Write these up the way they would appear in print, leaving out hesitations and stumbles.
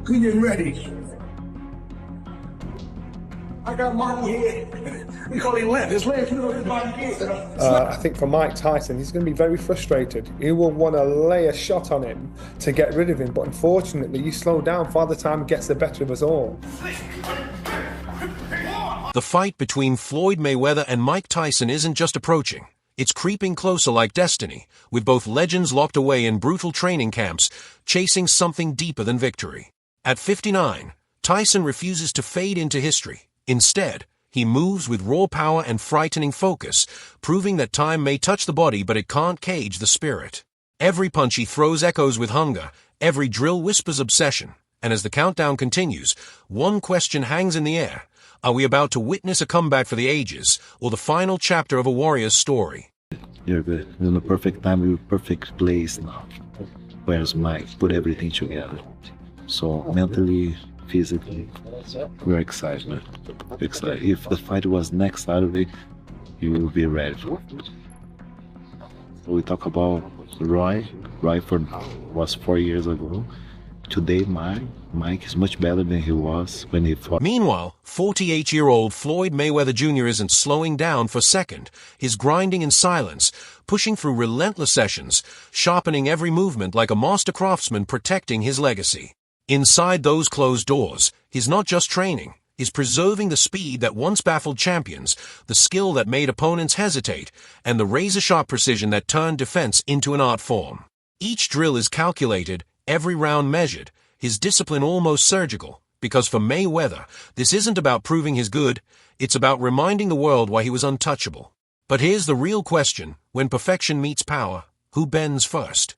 We getting ready. I got Marty here. We call him Len. His legs, his body here. I think for Mike Tyson, he's going to be very frustrated. He will want to lay a shot on him to get rid of him, but unfortunately, you slow down. Father Time gets the better of us all. The fight between Floyd Mayweather and Mike Tyson isn't just approaching. It's creeping closer like destiny, with both legends locked away in brutal training camps, chasing something deeper than victory. At 59, Tyson refuses to fade into history. Instead, he moves with raw power and frightening focus, proving that time may touch the body but it can't cage the spirit. Every punch he throws echoes with hunger, every drill whispers obsession, and as the countdown continues, one question hangs in the air. Are we about to witness a comeback for the ages, or the final chapter of a warrior's story? You're good. We're in the perfect time, we're in the perfect place now. Where's Mike? Put everything together. So mentally, physically, we're excited, man. Excited. If the fight was next Saturday, you will be ready for it. So we talk about Roy. Roy was 4 years ago. Today, Mike is much better than he was when he fought. Meanwhile, 48-year-old Floyd Mayweather Jr. isn't slowing down for a second. He's grinding in silence, pushing through relentless sessions, sharpening every movement like a master craftsman protecting his legacy. Inside those closed doors, he's not just training, he's preserving the speed that once baffled champions, the skill that made opponents hesitate, and the razor-sharp precision that turned defense into an art form. Each drill is calculated, every round measured, his discipline almost surgical, because for Mayweather, this isn't about proving his good, it's about reminding the world why he was untouchable. But here's the real question: when perfection meets power, who bends first?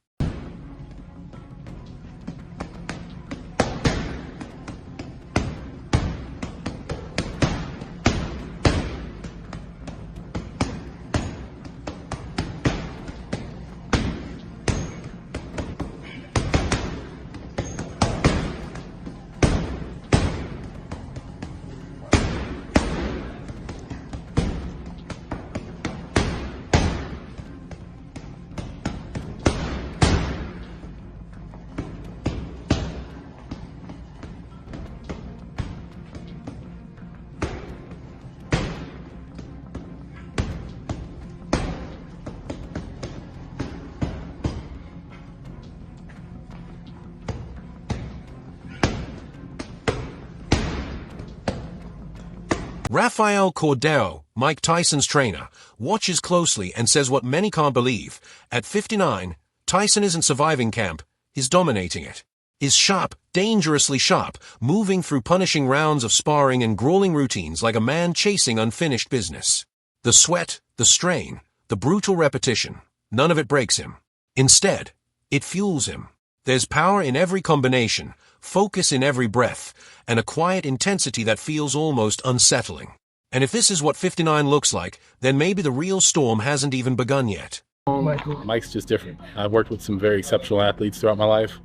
Rafael Cordero, Mike Tyson's trainer, watches closely and says what many can't believe. At 59, Tyson isn't surviving camp, he's dominating it. He's sharp, dangerously sharp, moving through punishing rounds of sparring and grueling routines like a man chasing unfinished business. The sweat, the strain, the brutal repetition, none of it breaks him. Instead, it fuels him. There's power in every combination, focus in every breath, and a quiet intensity that feels almost unsettling. And if this is what 59 looks like, then maybe the real storm hasn't even begun yet. Mike's just different. I've worked with some very exceptional athletes throughout my life,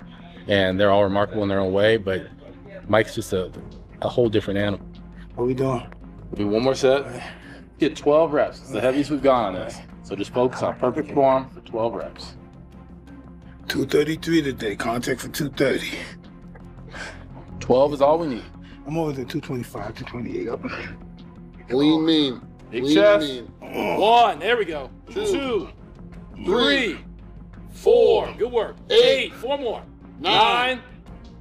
and they're all remarkable in their own way, but Mike's just a whole different animal. What we doing? We'll do one more set. Get 12 reps. It's the heaviest we've gone on this. So just focus on perfect form for 12 reps. 233 today, contact for 230. 12 is all we need. I'm over there 225, 228 up. Lean mean. Big Lean chest. mean. 1, there we go. 2, 3, 4, good work. 8, 4 more. 9,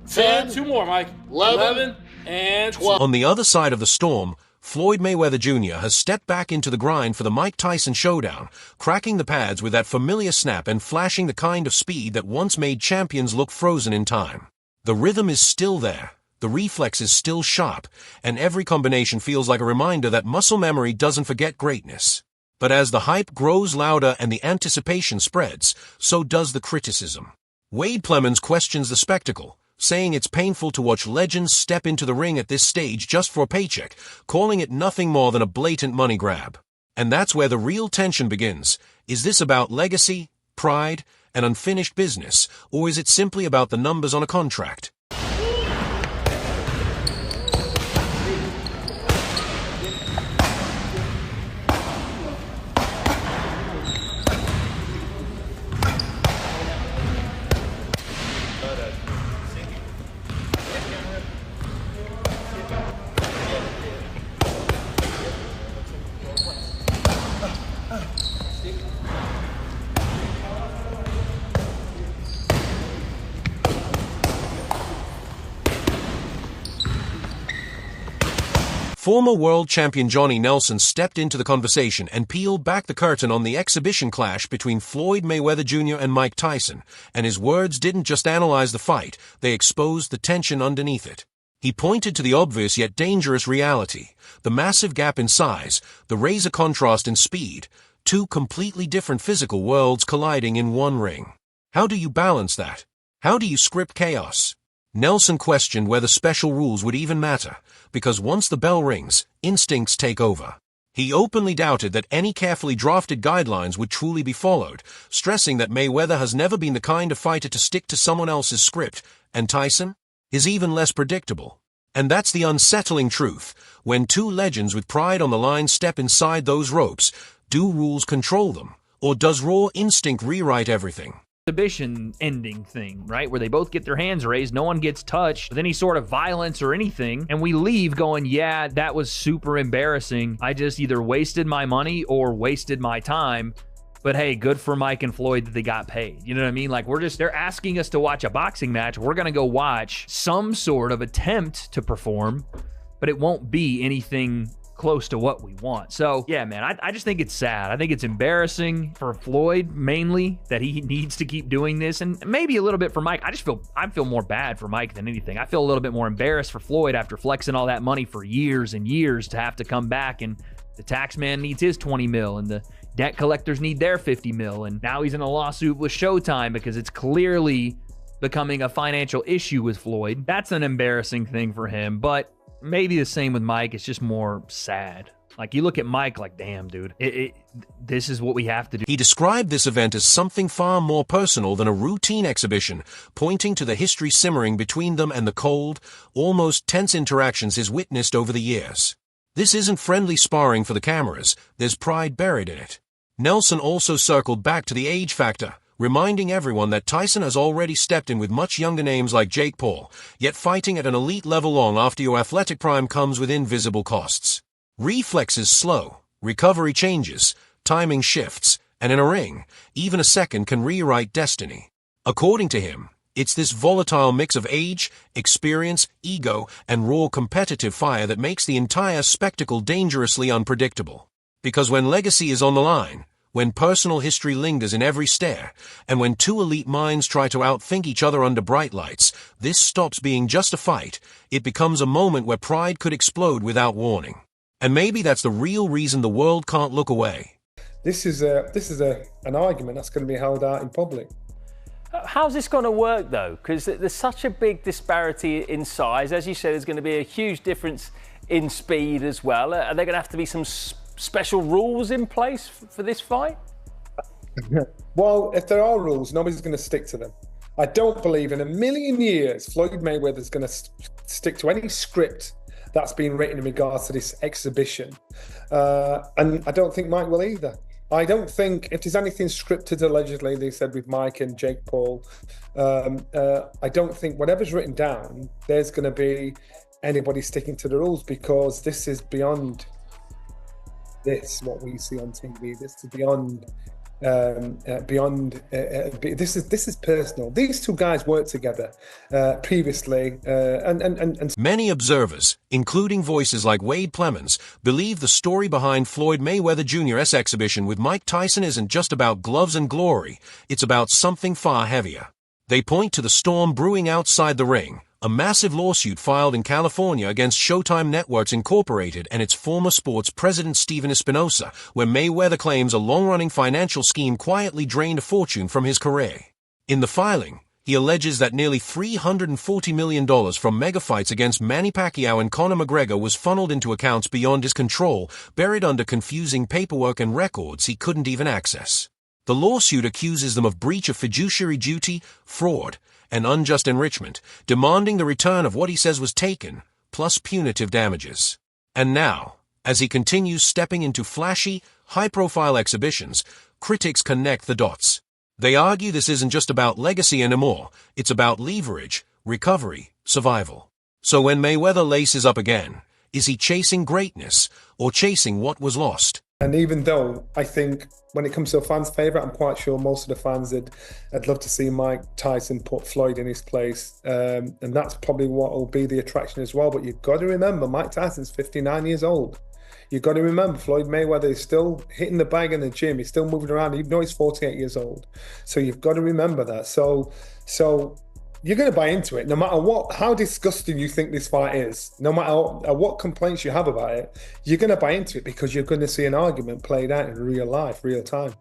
10, 2 more, Mike. 11, and 12. On the other side of the storm, Floyd Mayweather Jr. has stepped back into the grind for the Mike Tyson showdown, cracking the pads with that familiar snap and flashing the kind of speed that once made champions look frozen in time. The rhythm is still there, The reflex is still sharp, and every combination feels like a reminder that muscle memory doesn't forget greatness. But as the hype grows louder and the anticipation spreads, so does the criticism. Wade Plemons questions the spectacle, saying it's painful to watch legends step into the ring at this stage just for a paycheck, calling it nothing more than a blatant money grab. And that's where the real tension begins. Is this about legacy, pride, and unfinished business, or is it simply about the numbers on a contract? Former world champion Johnny Nelson stepped into the conversation and peeled back the curtain on the exhibition clash between Floyd Mayweather Jr. and Mike Tyson, and his words didn't just analyze the fight, they exposed the tension underneath it. He pointed to the obvious yet dangerous reality, the massive gap in size, the razor contrast in speed, two completely different physical worlds colliding in one ring. How do you balance that? How do you script chaos? Nelson questioned whether special rules would even matter, because once the bell rings, instincts take over. He openly doubted that any carefully drafted guidelines would truly be followed, stressing that Mayweather has never been the kind of fighter to stick to someone else's script, and Tyson is even less predictable. And that's the unsettling truth. When two legends with pride on the line step inside those ropes, do rules control them, or does raw instinct rewrite everything? Exhibition ending thing, right? Where they both get their hands raised, no one gets touched with any sort of violence or anything, and we leave going, yeah, that was super embarrassing. I just either wasted my money or wasted my time. But hey, good for Mike and Floyd that they got paid. You know what I mean? Like, they're asking us to watch a boxing match. We're going to go watch some sort of attempt to perform, but it won't be anything close to what we want. So yeah, man, I just think it's sad. I think it's embarrassing for Floyd mainly that he needs to keep doing this, and maybe a little bit for Mike. I feel more bad for Mike than anything. I feel a little bit more embarrassed for Floyd after flexing all that money for years and years to have to come back, and the tax man needs his 20 mil and the debt collectors need their 50 mil, and now he's in a lawsuit with Showtime because it's clearly becoming a financial issue with Floyd. That's an embarrassing thing for him, but maybe the same with Mike. It's just more sad. Like, you look at Mike like, damn, dude, this is what we have to do. He described this event as something far more personal than a routine exhibition, pointing to the history simmering between them and the cold, almost tense interactions he's witnessed over the years. This isn't friendly sparring for the cameras. There's pride buried in it. Nelson also circled back to the age factor, reminding everyone that Tyson has already stepped in with much younger names like Jake Paul, yet fighting at an elite level long after your athletic prime comes with invisible costs. Reflexes slow, recovery changes, timing shifts, and in a ring, even a second can rewrite destiny. According to him, it's this volatile mix of age, experience, ego, and raw competitive fire that makes the entire spectacle dangerously unpredictable. Because when legacy is on the line, when personal history lingers in every stare, and when two elite minds try to outthink each other under bright lights, this stops being just a fight. It becomes a moment where pride could explode without warning. And maybe that's the real reason the world can't look away. This is an argument that's going to be held out in public. How's this going to work, though? Because there's such a big disparity in size. As you said, there's going to be a huge difference in speed as well. Are there going to have to be some special rules in place for this fight? Well, if there are rules, nobody's going to stick to them. I don't believe in a million years Floyd Mayweather is going to stick to any script that's been written in regards to this exhibition. And I don't think Mike will either. I don't think, if there's anything scripted, allegedly, they said with Mike and Jake Paul, I don't think whatever's written down, there's going to be anybody sticking to the rules, because this is beyond what we see on TV. This is beyond this is personal. These two guys worked together previously, and many observers, including voices like Wade Plemons, believe the story behind Floyd Mayweather Jr.'s exhibition with Mike Tyson isn't just about gloves and glory. It's about something far heavier. They point to the storm brewing outside the ring, a massive lawsuit filed in California against Showtime Networks Incorporated and its former sports president Steven Espinosa, where Mayweather claims a long-running financial scheme quietly drained a fortune from his career. In the filing, he alleges that nearly $340 million from mega fights against Manny Pacquiao and Conor McGregor was funneled into accounts beyond his control, buried under confusing paperwork and records he couldn't even access. The lawsuit accuses them of breach of fiduciary duty, fraud, and unjust enrichment, demanding the return of what he says was taken, plus punitive damages. And now, as he continues stepping into flashy, high-profile exhibitions, critics connect the dots. They argue this isn't just about legacy anymore, it's about leverage, recovery, survival. So when Mayweather laces up again, is he chasing greatness or chasing what was lost? And even though I think when it comes to a fan's favourite, I'm quite sure most of the fans would love to see Mike Tyson put Floyd in his place. And that's probably what will be the attraction as well. But you've got to remember, Mike Tyson's 59 years old. You've got to remember, Floyd Mayweather is still hitting the bag in the gym. He's still moving around, even though he's 48 years old. So you've got to remember that. So you're going to buy into it, no matter how disgusting you think this fight is, no matter what complaints you have about it, you're going to buy into it because you're going to see an argument played out in real life, real time.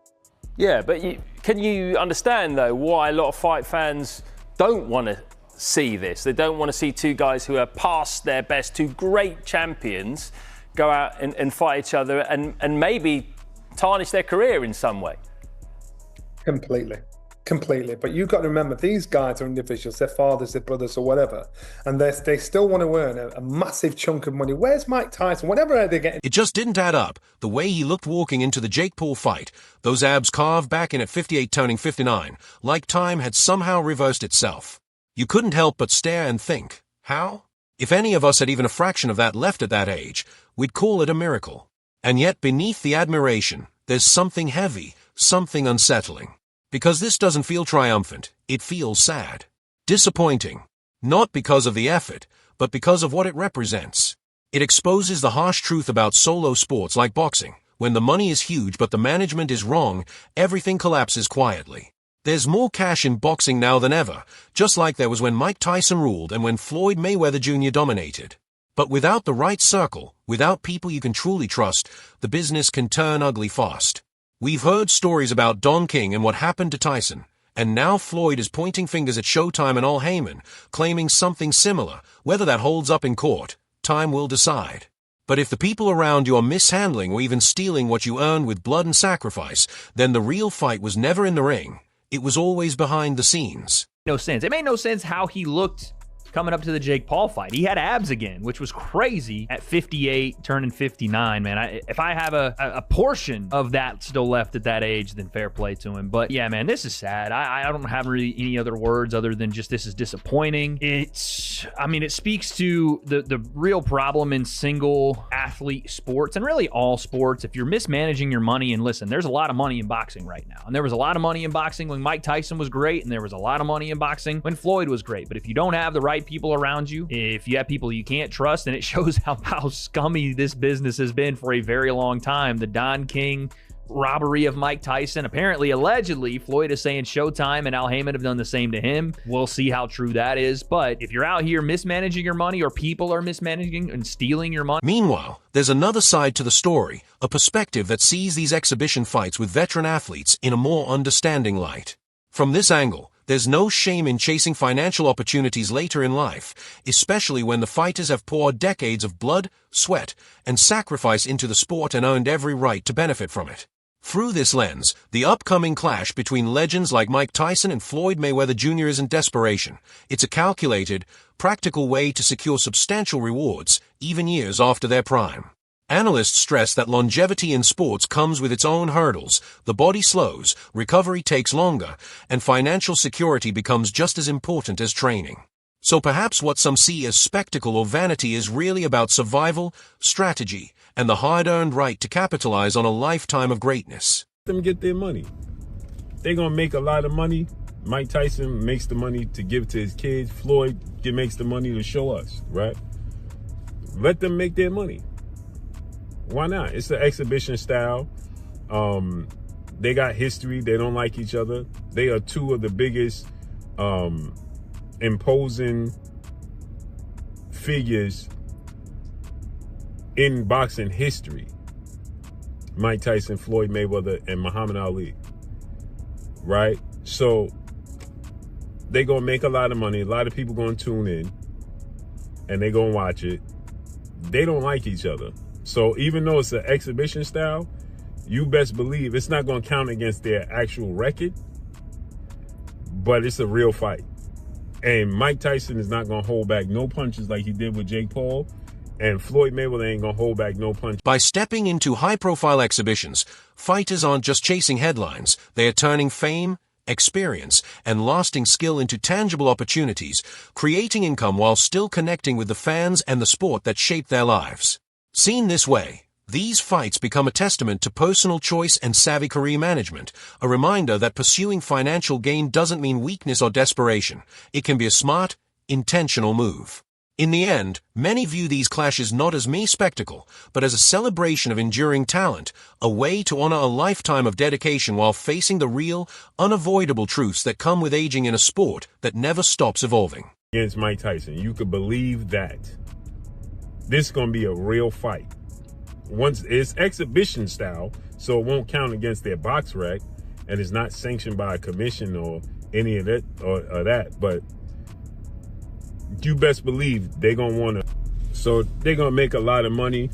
Yeah, but can you understand, though, why a lot of fight fans don't want to see this? They don't want to see two guys who are past their best, two great champions, go out and fight each other and maybe tarnish their career in some way. Completely. But you've got to remember, these guys are individuals, their fathers, their brothers or whatever, and they still want to earn a massive chunk of money. Where's Mike Tyson? Whatever they're getting. It just didn't add up. The way he looked walking into the Jake Paul fight, those abs carved back in at 58 turning 59, like time had somehow reversed itself. You couldn't help but stare and think, how? If any of us had even a fraction of that left at that age, we'd call it a miracle. And yet beneath the admiration, there's something heavy, something unsettling. Because this doesn't feel triumphant, it feels sad. Disappointing. Not because of the effort, but because of what it represents. It exposes the harsh truth about solo sports like boxing. When the money is huge but the management is wrong, everything collapses quietly. There's more cash in boxing now than ever, just like there was when Mike Tyson ruled and when Floyd Mayweather Jr. dominated. But without the right circle, without people you can truly trust, the business can turn ugly fast. We've heard stories about Don King and what happened to Tyson, and now Floyd is pointing fingers at Showtime and Al Heyman, claiming something similar. Whether that holds up in court, time will decide. But if the people around you are mishandling or even stealing what you earned with blood and sacrifice, then the real fight was never in the ring. It was always behind the scenes. No sense. It made no sense how he looked coming up to the Jake Paul fight. He had abs again, which was crazy at 58, turning 59, man. If I have a portion of that still left at that age, then fair play to him. But yeah, man, this is sad. I don't have really any other words other than just this is disappointing. It speaks to the real problem in single athlete sports and really all sports. If you're mismanaging your money, and listen, there's a lot of money in boxing right now. And there was a lot of money in boxing when Mike Tyson was great, and there was a lot of money in boxing when Floyd was great. But if you don't have the right people around you, if you have people you can't trust, and it shows how scummy this business has been for a very long time. The Don King robbery of Mike Tyson. Apparently, allegedly, Floyd is saying Showtime and Al Heyman have done the same to him. We'll see how true that is. But if you're out here mismanaging your money, or people are mismanaging and stealing your money. Meanwhile, there's another side to the story, a perspective that sees these exhibition fights with veteran athletes in a more understanding light. From this angle, there's no shame in chasing financial opportunities later in life, especially when the fighters have poured decades of blood, sweat, and sacrifice into the sport and earned every right to benefit from it. Through this lens, the upcoming clash between legends like Mike Tyson and Floyd Mayweather Jr. isn't desperation. It's a calculated, practical way to secure substantial rewards, even years after their prime. Analysts stress that longevity in sports comes with its own hurdles. The body slows, recovery takes longer, and financial security becomes just as important as training. So perhaps what some see as spectacle or vanity is really about survival, strategy, and the hard-earned right to capitalize on a lifetime of greatness. Let them get their money. They're going to make a lot of money. Mike Tyson makes the money to give to his kids. Floyd makes the money to show us, right? Let them make their money. Why not? It's the exhibition style. They got history. They don't like each other. They are two of the biggest imposing figures in boxing history. Mike Tyson, Floyd Mayweather, and Muhammad Ali. Right? So they gonna make a lot of money. A lot of people gonna tune in and they gonna watch it. They don't like each other. So even though it's an exhibition style, you best believe it's not gonna count against their actual record, but it's a real fight. And Mike Tyson is not gonna hold back no punches like he did with Jake Paul. And Floyd Mayweather ain't gonna hold back no punch. By stepping into high-profile exhibitions, fighters aren't just chasing headlines. They are turning fame, experience, and lasting skill into tangible opportunities, creating income while still connecting with the fans and the sport that shaped their lives. Seen this way, these fights become a testament to personal choice and savvy career management, a reminder that pursuing financial gain doesn't mean weakness or desperation. It can be a smart, intentional move. In the end, many view these clashes not as mere spectacle, but as a celebration of enduring talent, a way to honor a lifetime of dedication while facing the real, unavoidable truths that come with aging in a sport that never stops evolving. Against Mike Tyson, you could believe that. This is going to be a real fight. Once it's exhibition style, so it won't count against their box rec, and it's not sanctioned by a commission or any of that or that, but you best believe they're going to want to. So they're going to make a lot of money,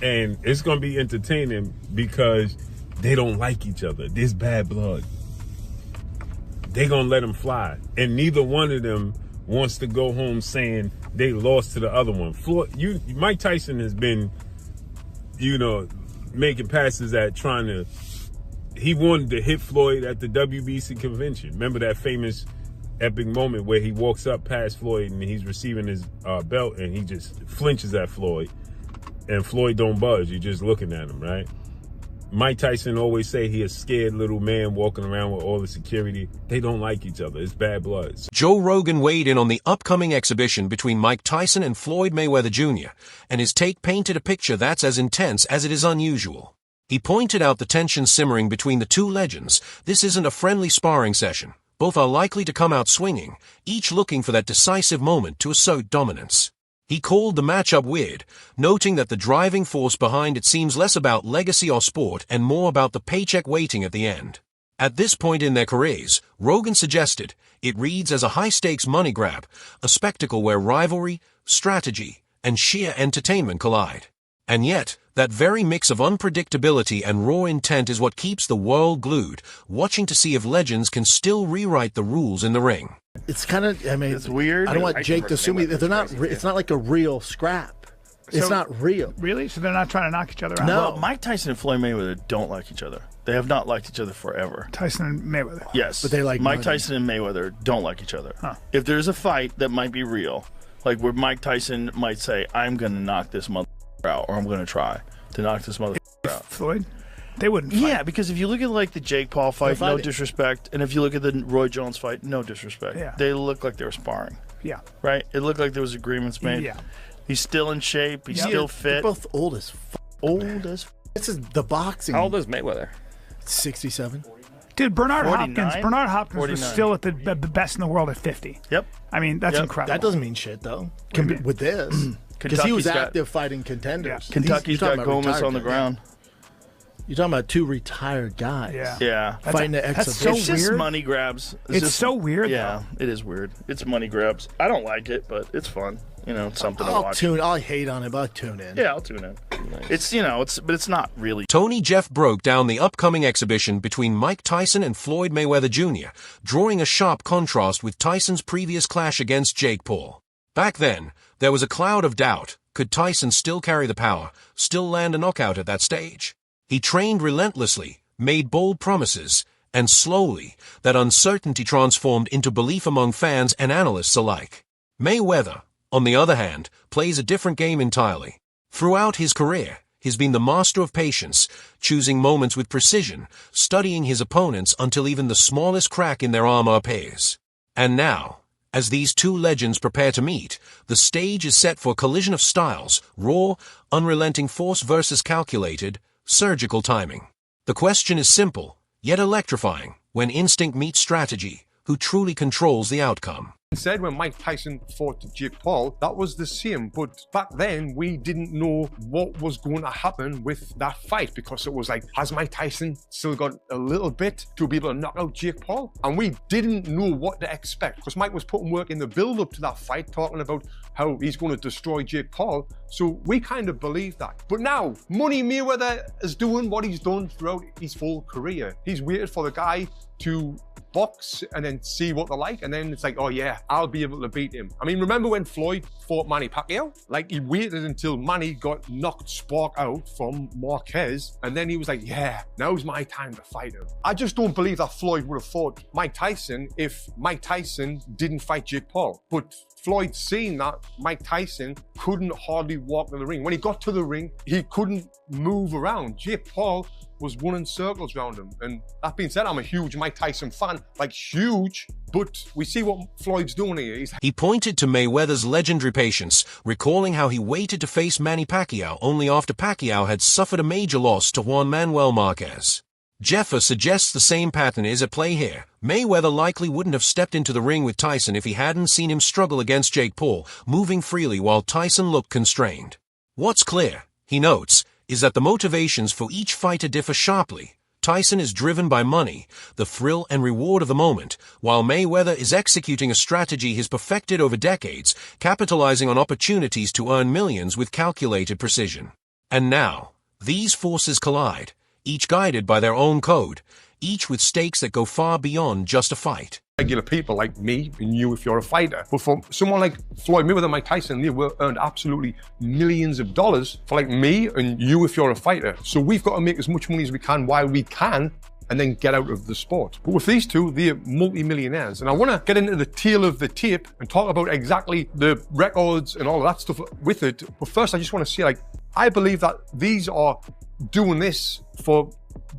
and it's going to be entertaining because they don't like each other. There's bad blood. They're going to let them fly. And neither one of them wants to go home saying they lost to the other one. Mike Tyson has been, making passes at trying to, he wanted to hit Floyd at the WBC convention. Remember that famous epic moment where he walks up past Floyd and he's receiving his belt and he just flinches at Floyd, and Floyd don't budge. You're just looking at him, right? Mike Tyson always say he a scared little man walking around with all the security. They don't like each other. It's bad blood. Joe Rogan weighed in on the upcoming exhibition between Mike Tyson and Floyd Mayweather Jr., and his take painted a picture that's as intense as it is unusual. He pointed out the tension simmering between the two legends. This isn't a friendly sparring session. Both are likely to come out swinging, each looking for that decisive moment to assert dominance. He called the matchup weird, noting that the driving force behind it seems less about legacy or sport and more about the paycheck waiting at the end. At this point in their careers, Rogan suggested, it reads as a high-stakes money grab, a spectacle where rivalry, strategy, and sheer entertainment collide. And yet, that very mix of unpredictability and raw intent is what keeps the world glued, watching to see if legends can still rewrite the rules in the ring. It's kind of, it's weird. I don't want Jake to assume they're not. It's not like a real scrap. It's not real. Really? So they're not trying to knock each other out? No. Well, Mike Tyson and Floyd Mayweather don't like each other. They have not liked each other forever. Tyson and Mayweather. Yes. But they like Mike money. Tyson and Mayweather don't like each other. Huh. If there's a fight that might be real, like where Mike Tyson might say, I'm going to knock this motherfucker out, or I'm going to try to knock this motherfucker out. Floyd? They wouldn't fight. Yeah, because if you look at like the Jake Paul fight, no fighting. disrespect, and if you look at the Roy Jones fight, no disrespect. Yeah. They look like they were sparring. Yeah. Right? It looked like there was agreements made. Yeah. He's still in shape. He's Yeah. still They're fit. both old as Old as This is the boxing. How old is Mayweather? 67. Dude, Bernard 49? Hopkins was 49. still at the best in the world at 50. Yep. I mean, that's Yep. incredible. That doesn't mean shit though. do you mean? With this, because he was Kentucky's got- active fighting contenders. Yeah. Kentucky's You're got talking about Gomez retired on the guys. ground. You're talking about two retired guys. Yeah. Yeah. Fighting the that's exhibition. It's just weird. money grabs. It's just, so weird, Yeah, it is weird. It's money grabs. I don't like it, but it's fun. It's something to watch. I'll hate on it, but I'll tune in. Yeah, I'll tune in. It's but it's not really. Tony Jeff broke down the upcoming exhibition between Mike Tyson and Floyd Mayweather Jr., drawing a sharp contrast with Tyson's previous clash against Jake Paul. Back then, there was a cloud of doubt. Could Tyson still carry the power, still land a knockout at that stage? He trained relentlessly, made bold promises, and slowly, that uncertainty transformed into belief among fans and analysts alike. Mayweather, on the other hand, plays a different game entirely. Throughout his career, he's been the master of patience, choosing moments with precision, studying his opponents until even the smallest crack in their armor appears. And now, as these two legends prepare to meet, the stage is set for a collision of styles, raw, unrelenting force versus calculated, surgical timing. The question is simple, yet electrifying. When instinct meets strategy, who truly controls the outcome. Said when Mike Tyson fought Jake Paul, that was the same. But back then, we didn't know what was going to happen with that fight, because it was like, has Mike Tyson still got a little bit to be able to knock out Jake Paul? And we didn't know what to expect, because Mike was putting work in the build-up to that fight, talking about how he's going to destroy Jake Paul. So we kind of believed that. But now, Money Mayweather is doing what he's done throughout his full career. He's waited for the guy to box and then see what they're like, and then it's like, oh yeah, I'll be able to beat him. I mean, remember when Floyd fought Manny Pacquiao? Like, he waited until Manny got knocked spark out from Marquez, and then he was like, yeah, now's my time to fight him. I just don't believe that Floyd would have fought Mike Tyson if Mike Tyson didn't fight Jake Paul. But Floyd seen that Mike Tyson couldn't hardly walk to the ring. When he got to the ring, he couldn't move around. Jake Paul was running circles around him. And that being said, I'm a huge Mike Tyson fan, like huge, but we see what Floyd's doing here. He pointed to Mayweather's legendary patience, recalling how he waited to face Manny Pacquiao only after Pacquiao had suffered a major loss to Juan Manuel Marquez. Jeffer suggests the same pattern is at play here. Mayweather likely wouldn't have stepped into the ring with Tyson if he hadn't seen him struggle against Jake Paul, moving freely while Tyson looked constrained. What's clear, he notes, is that the motivations for each fighter differ sharply. Tyson is driven by money, the thrill and reward of the moment, while Mayweather is executing a strategy he's perfected over decades, capitalizing on opportunities to earn millions with calculated precision. And now, these forces collide, each guided by their own code, each with stakes that go far beyond just a fight. Regular people like me and you if you're a fighter. But for someone like Floyd Mayweather and Mike Tyson, they were earned absolutely millions of dollars for like me and you if you're a fighter. So we've got to make as much money as we can while we can and then get out of the sport. But with these two, they're multi-millionaires. And I want to get into the tail of the tape and talk about exactly the records and all of that stuff with it. But first, I just want to say, like, I believe that these are doing this for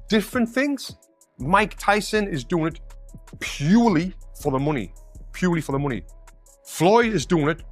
different things. Mike Tyson is doing it purely for the money. Purely for the money. Floyd is doing it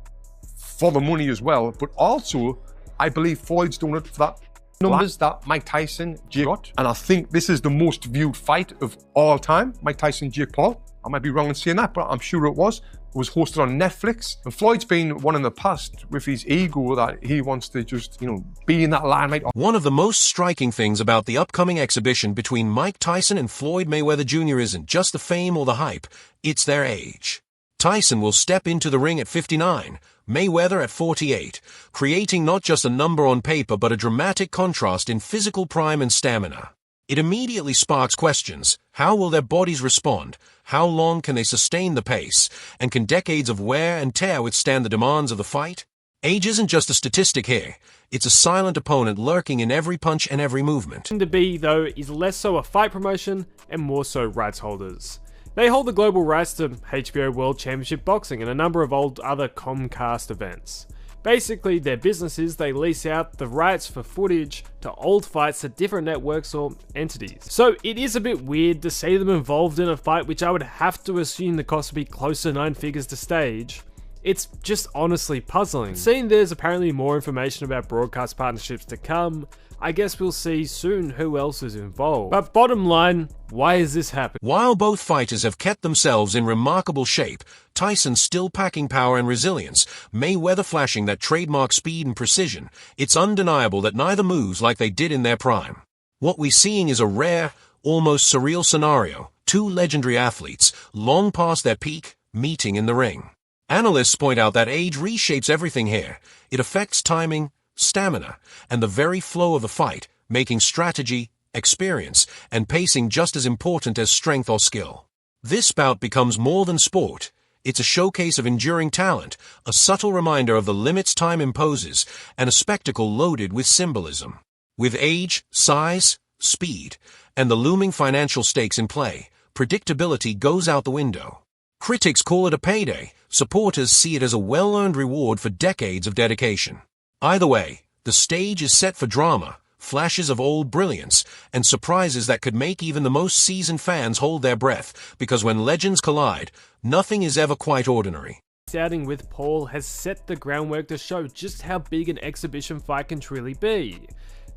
for the money as well, but also I believe Floyd's doing it for that numbers that Mike Tyson got. And I think this is the most viewed fight of all time, Mike Tyson, Jake Paul. I might be wrong in saying that, but I'm sure it was. It was hosted on Netflix. And Floyd's been one in the past with his ego that he wants to just, be in that limelight. One of the most striking things about the upcoming exhibition between Mike Tyson and Floyd Mayweather Jr. isn't just the fame or the hype, it's their age. Tyson will step into the ring at 59, Mayweather at 48, creating not just a number on paper but a dramatic contrast in physical prime and stamina. It immediately sparks questions. How will their bodies respond? How long can they sustain the pace? And can decades of wear and tear withstand the demands of the fight? Age isn't just a statistic here. It's a silent opponent lurking in every punch and every movement. To be, though, is less so a fight promotion and more so rights holders. They hold the global rights to HBO World Championship Boxing and a number of other Comcast events. Basically, their business is they lease out the rights for footage to old fights to different networks or entities. So it is a bit weird to see them involved in a fight which I would have to assume the cost would be close to 9 figures to stage. It's just honestly puzzling. Seeing there's apparently more information about broadcast partnerships to come, I guess we'll see soon who else is involved. But bottom line, why is this happening? While both fighters have kept themselves in remarkable shape, Tyson still packing power and resilience, Mayweather flashing that trademark speed and precision, it's undeniable that neither moves like they did in their prime. What we're seeing is a rare, almost surreal scenario, two legendary athletes, long past their peak, meeting in the ring. Analysts point out that age reshapes everything here. It affects timing, stamina, and the very flow of the fight, making strategy, experience, and pacing just as important as strength or skill. This bout becomes more than sport. It's a showcase of enduring talent, a subtle reminder of the limits time imposes, and a spectacle loaded with symbolism. With age, size, speed, and the looming financial stakes in play, predictability goes out the window. Critics call it a payday. Supporters see it as a well-earned reward for decades of dedication. Either way, the stage is set for drama, flashes of old brilliance, and surprises that could make even the most seasoned fans hold their breath, because when legends collide, nothing is ever quite ordinary. This outing with Paul has set the groundwork to show just how big an exhibition fight can truly be.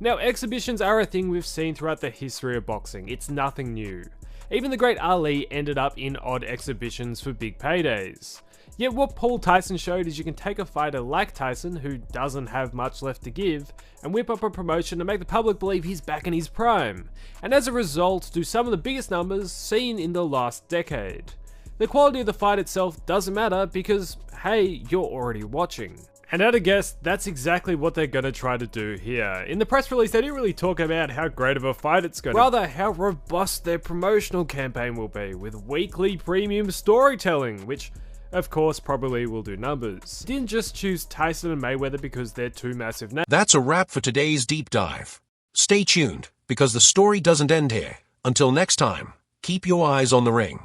Now, exhibitions are a thing we've seen throughout the history of boxing. It's nothing new. Even the great Ali ended up in odd exhibitions for big paydays. Yet what Paul Tyson showed is you can take a fighter like Tyson, who doesn't have much left to give, and whip up a promotion to make the public believe he's back in his prime, and as a result do some of the biggest numbers seen in the last decade. The quality of the fight itself doesn't matter because, hey, you're already watching. And at a guess, that's exactly what they're going to try to do here. In the press release, they didn't really talk about how great of a fight it's going to be. Rather, how robust their promotional campaign will be, with weekly premium storytelling, which, of course, probably will do numbers. Didn't just choose Tyson and Mayweather because they're two massive names. That's a wrap for today's deep dive. Stay tuned, because the story doesn't end here. Until next time, keep your eyes on the ring.